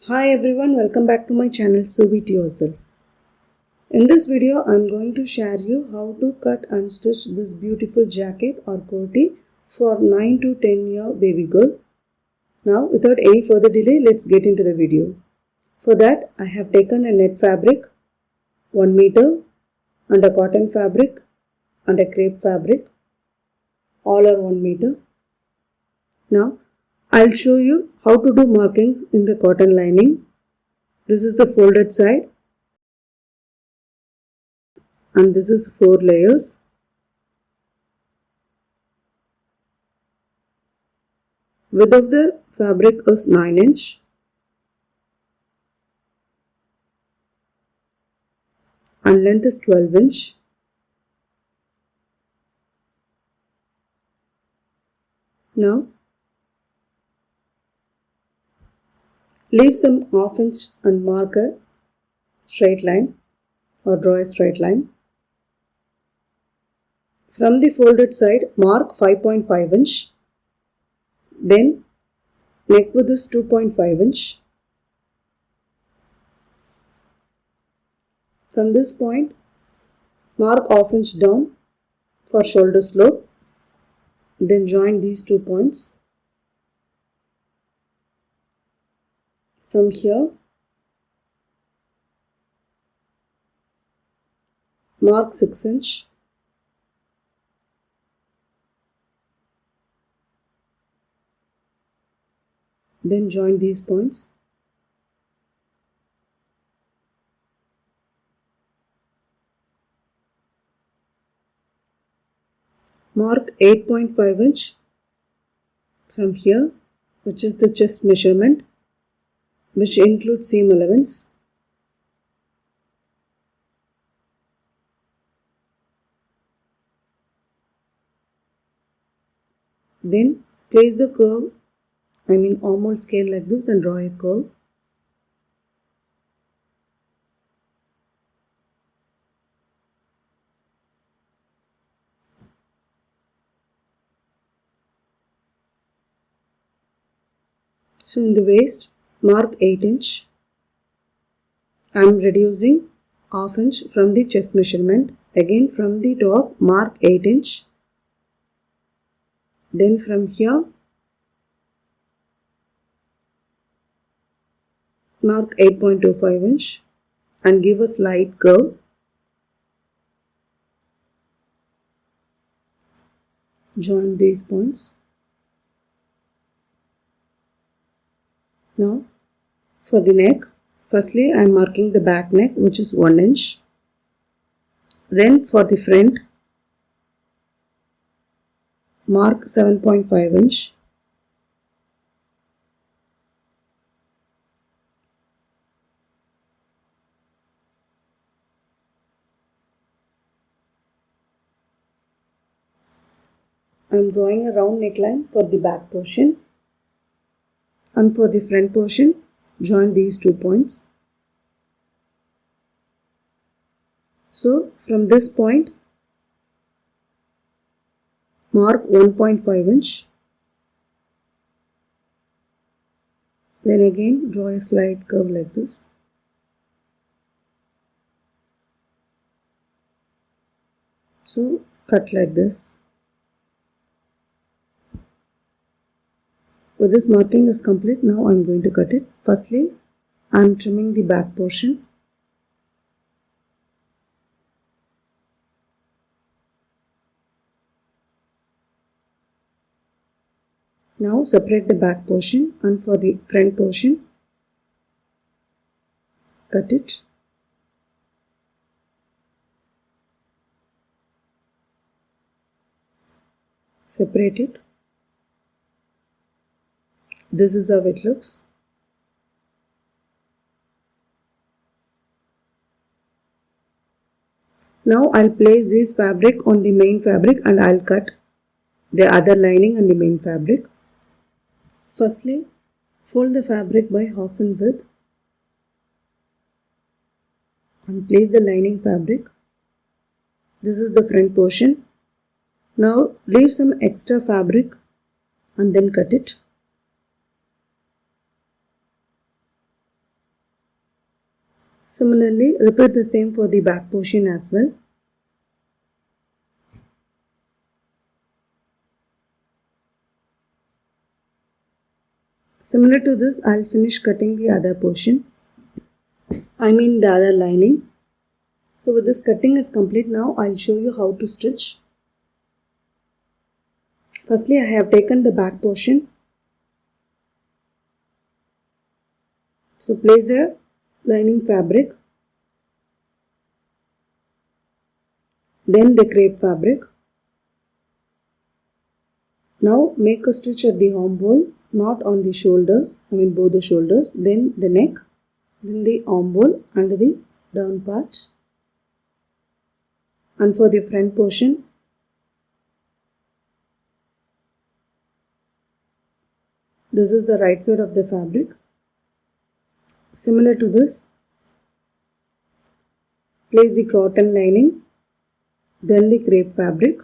Hi everyone, welcome back to my channel Sew It Yourself. In this video, I am going to share you how to cut and stitch this beautiful jacket or kurti for 9 to 10 year baby girl. Now without any further delay, let's get into the video. For that, I have taken a net fabric, 1 meter, and a cotton fabric and a crepe fabric. All are 1 meter. Now I'll show you how to do markings in the cotton lining. This is the folded side and this is 4 layers. Width of the fabric is 9 inch. And length is 12 inch. Now leave some half inch and mark a straight line or draw a straight line. From the folded side, mark 5.5 inch. Then neck width is 2.5 inch. From this point, mark half inch down for shoulder slope. Then join these 2 points. From here, mark 6 inch. Then join these points. Mark 8.5 inch from here, which is the chest measurement, which includes seam allowance. Then place the curve, armhole scale like this and draw a curve. So in the waist, mark 8 inch. I am reducing half inch from the chest measurement. Again from the top, mark 8 inch. Then from here, mark 8.25 inch and give a slight curve. Join these points. Now for the neck, firstly I am marking the back neck, which is 1 inch. Then for the front, mark 7.5 inch. I am drawing a round neckline for the back portion. And for the front portion, join these 2 points. So from this point, mark 1.5 inch. Then again draw a slight curve like this. So cut like this. With this marking is complete, now I am going to cut it. Firstly, I am trimming the back portion. Now separate the back portion, and for the front portion, cut it. Separate it. This is how it looks. Now I'll place this fabric on the main fabric and I'll cut the other lining and the main fabric. Firstly, fold the fabric by half in width and place the lining fabric. This is the front portion. Now leave some extra fabric and then cut it. Similarly, repeat the same for the back portion as well. Similar to this, I'll finish cutting the other portion. The other lining. So with this cutting is complete, now I'll show you how to stitch. Firstly, I have taken the back portion. So place the lining fabric, then the crepe fabric. Now make a stitch at the arm hole, not on the shoulder, both the shoulders, then the neck, then the arm hole under the down part. And for the front portion, this is the right side of the fabric. Similar to this, place the cotton lining, then the crepe fabric.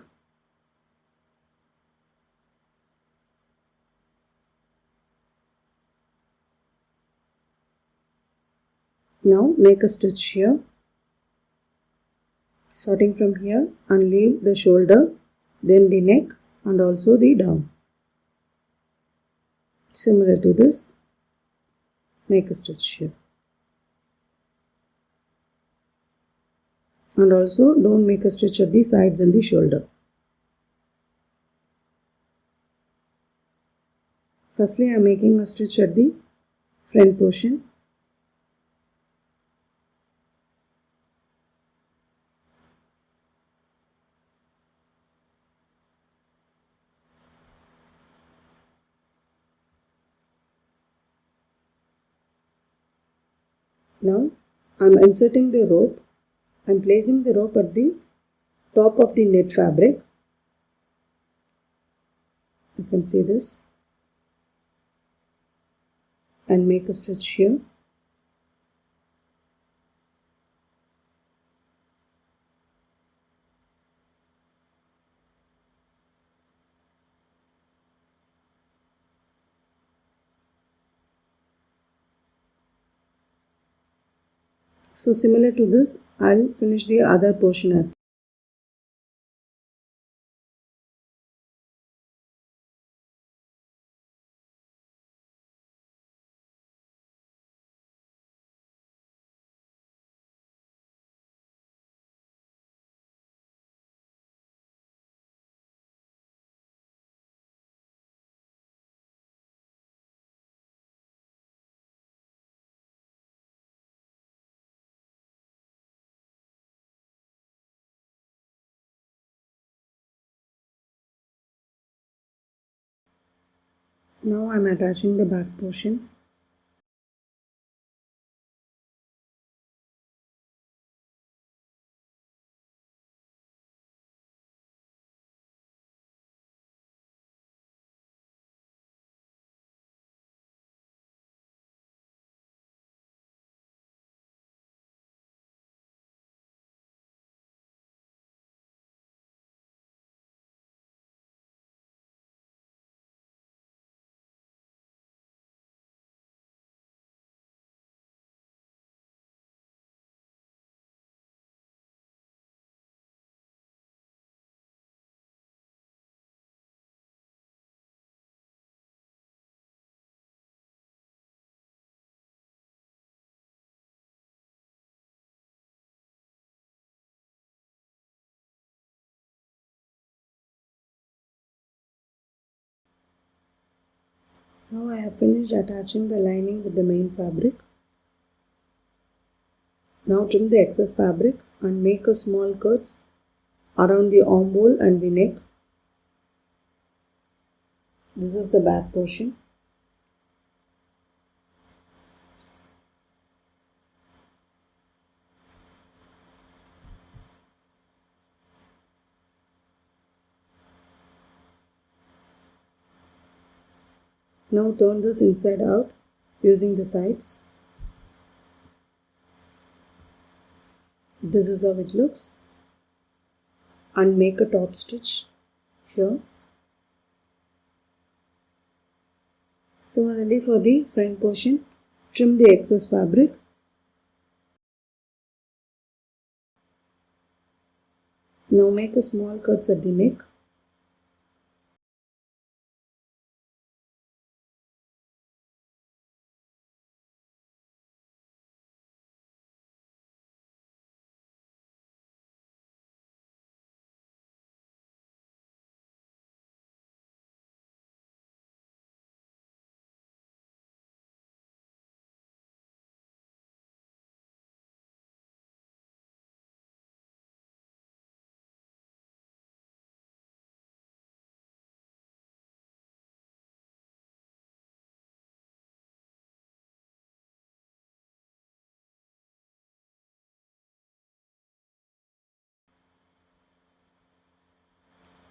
Now make a stitch here, starting from here, and leave the shoulder, then the neck and also the down. Similar to this, make a stitch here. And also don't make a stitch at the sides and the shoulder. Firstly, I am making a stitch at the front portion. Now I am inserting the rope. I am placing the rope at the top of the net fabric. You can see this. And make a stitch here. So similar to this, I'll finish the other portion as well. Now I am attaching the back portion. Now I have finished attaching the lining with the main fabric. Now trim the excess fabric and make a small cuts around the armhole and the neck. This is the back portion. Now turn this inside out using the sides. This is how it looks. And make a top stitch here. Similarly for the front portion, trim the excess fabric Now make a small cuts at the neck.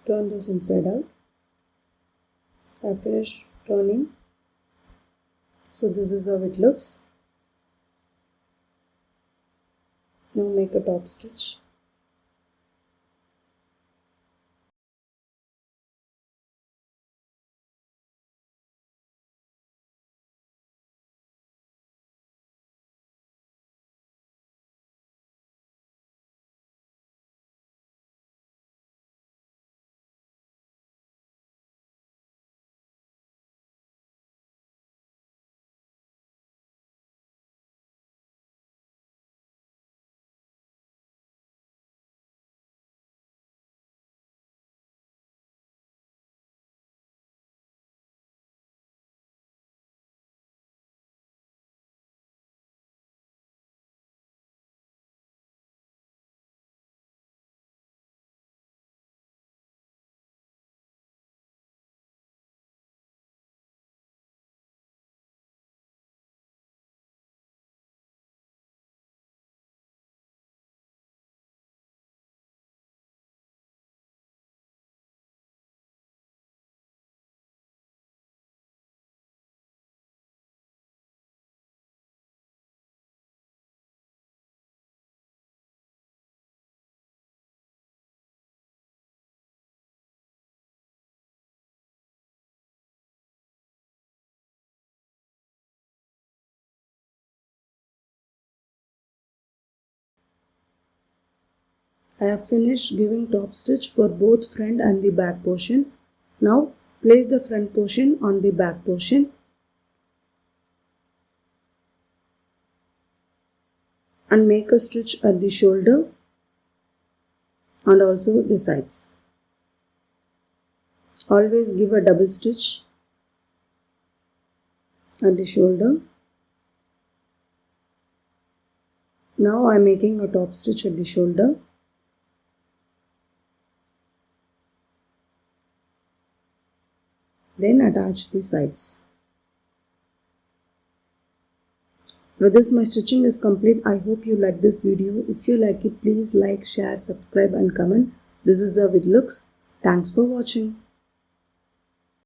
Turn this inside out. I finished turning. So this is how it looks. Now make a top stitch. I have finished giving top stitch for both front and the back portion. Now place the front portion on the back portion and make a stitch at the shoulder and also the sides. Always give a double stitch at the shoulder. Now I am making a top stitch at the shoulder. Then attach the sides. With this my stitching is complete. I hope you like this video. If you like it, please like, share, subscribe and comment. This is how it looks. Thanks for watching.